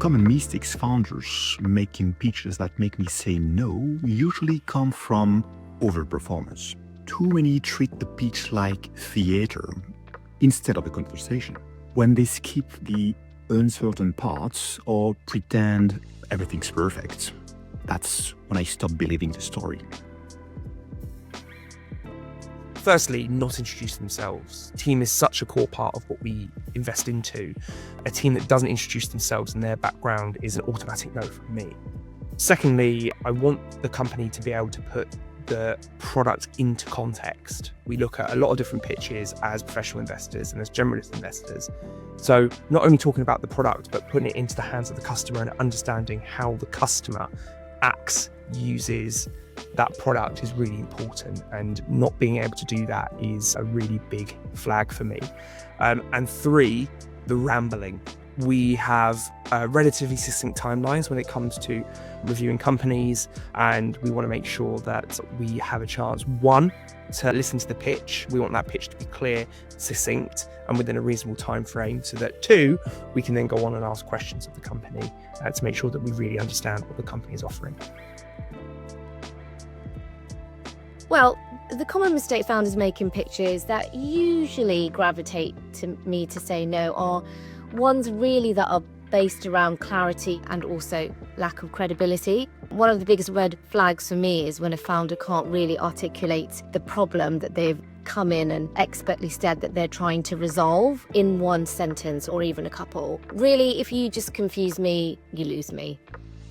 common mistakes founders make in pitches that make me say no usually come from overperformance. Too many treat the pitch like theater instead of a conversation. When they skip the uncertain parts or pretend everything's perfect, that's when I stop believing the story. Firstly, not introduce themselves. Team is such a core part of what we invest into. A team that doesn't introduce themselves and their background is an automatic no from me. Secondly, I want the company to be able to put the product into context. We look at a lot of different pitches as professional investors and as generalist investors. So not only talking about the product, but putting it into the hands of the customer and understanding how the customer acts, uses that product is really important, and not being able to do that is a really big flag for me. And three, the rambling. We have relatively succinct timelines when it comes to reviewing companies, and we want to make sure that we have a chance, one, to listen to the pitch. We want that pitch to be clear, succinct, and within a reasonable time frame, so that two, we can then go on and ask questions of the company to make sure that we really understand what the company is offering. Well, the common mistake founders make in pitches that usually gravitate to me to say no are ones really that are based around clarity and also lack of credibility. One of the biggest red flags for me is when a founder can't really articulate the problem that they've come in and expertly said that they're trying to resolve in one sentence or even a couple. Really, if you just confuse me, you lose me.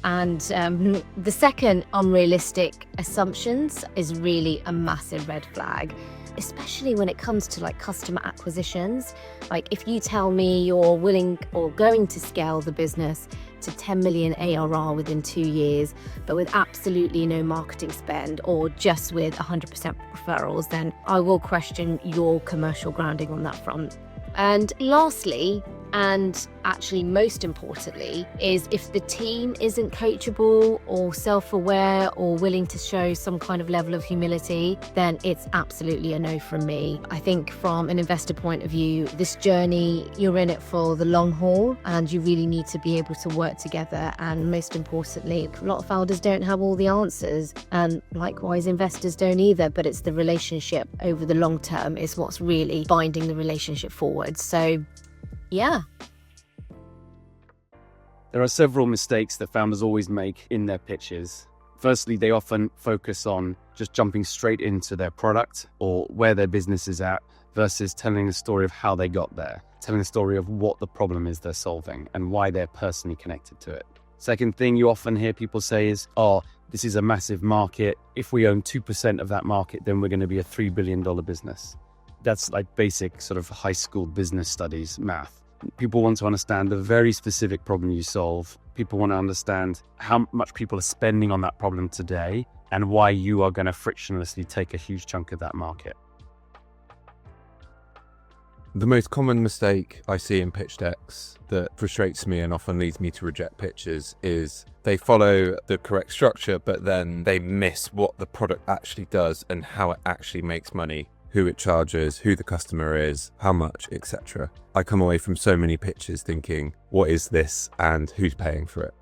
And the second, unrealistic assumptions, is really a massive red flag, especially when it comes to customer acquisitions. Like if you tell me you're willing or going to scale the business to 10 million ARR within 2 years, but with absolutely no marketing spend or just with 100% referrals, then I will question your commercial grounding on that front. And lastly, and actually most importantly, is if the team isn't coachable or self-aware or willing to show some kind of level of humility, then it's absolutely a no from me. I think from an investor point of view, this journey, you're in it for the long haul, and you really need to be able to work together. And most importantly, a lot of founders don't have all the answers, and likewise investors don't either, but it's the relationship over the long term is what's really binding the relationship forward. So yeah. There are several mistakes that founders always make in their pitches. Firstly, they often focus on just jumping straight into their product or where their business is at versus telling the story of how they got there, telling the story of what the problem is they're solving and why they're personally connected to it. Second thing you often hear people say is, oh, this is a massive market. If we own 2% of that market, then we're going to be a $3 billion business. That's like basic sort of high school business studies math. People want to understand the very specific problem you solve. People want to understand how much people are spending on that problem today and why you are going to frictionlessly take a huge chunk of that market. The most common mistake I see in pitch decks that frustrates me and often leads me to reject pitches is they follow the correct structure, but then they miss what the product actually does and how it actually makes money, who it charges, who the customer is, how much, etc. I come away from so many pitches thinking, what is this and who's paying for it?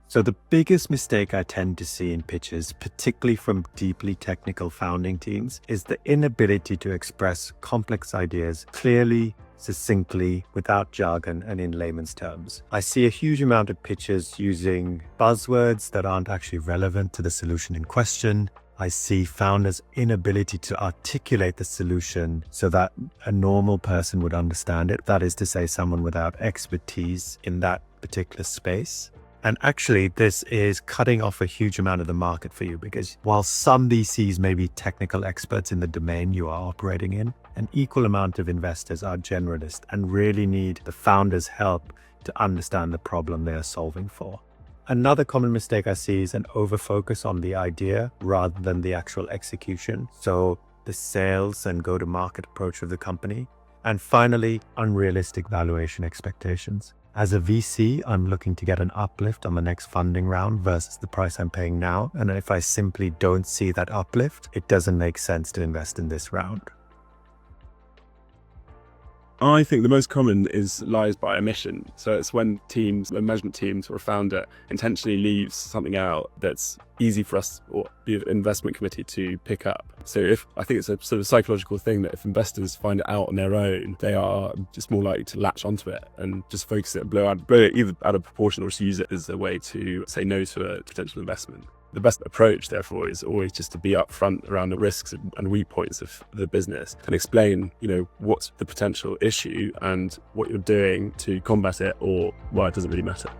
So the biggest mistake I tend to see in pitches, particularly from deeply technical founding teams, is the inability to express complex ideas clearly, succinctly, without jargon and in layman's terms. I see a huge amount of pitches using buzzwords that aren't actually relevant to the solution in question. I see founders' inability to articulate the solution so that a normal person would understand it. That is to say, someone without expertise in that particular space. And actually, this is cutting off a huge amount of the market for you, because while some VCs may be technical experts in the domain you are operating in, an equal amount of investors are generalists and really need the founder's help to understand the problem they are solving for. Another common mistake I see is an overfocus on the idea rather than the actual execution. So the sales and go-to-market approach of the company. And finally, unrealistic valuation expectations. As a VC, I'm looking to get an uplift on the next funding round versus the price I'm paying now. And if I simply don't see that uplift, it doesn't make sense to invest in this round. I think the most common lies by omission. So it's when the management teams or a founder intentionally leaves something out that's easy for us or the investment committee to pick up. So I think it's a sort of psychological thing that if investors find it out on their own, they are just more likely to latch onto it and just focus it and blow it either out of proportion or just use it as a way to say no to a potential investment. The best approach, therefore, is always just to be upfront around the risks and weak points of the business and explain, what's the potential issue and what you're doing to combat it or why it doesn't really matter.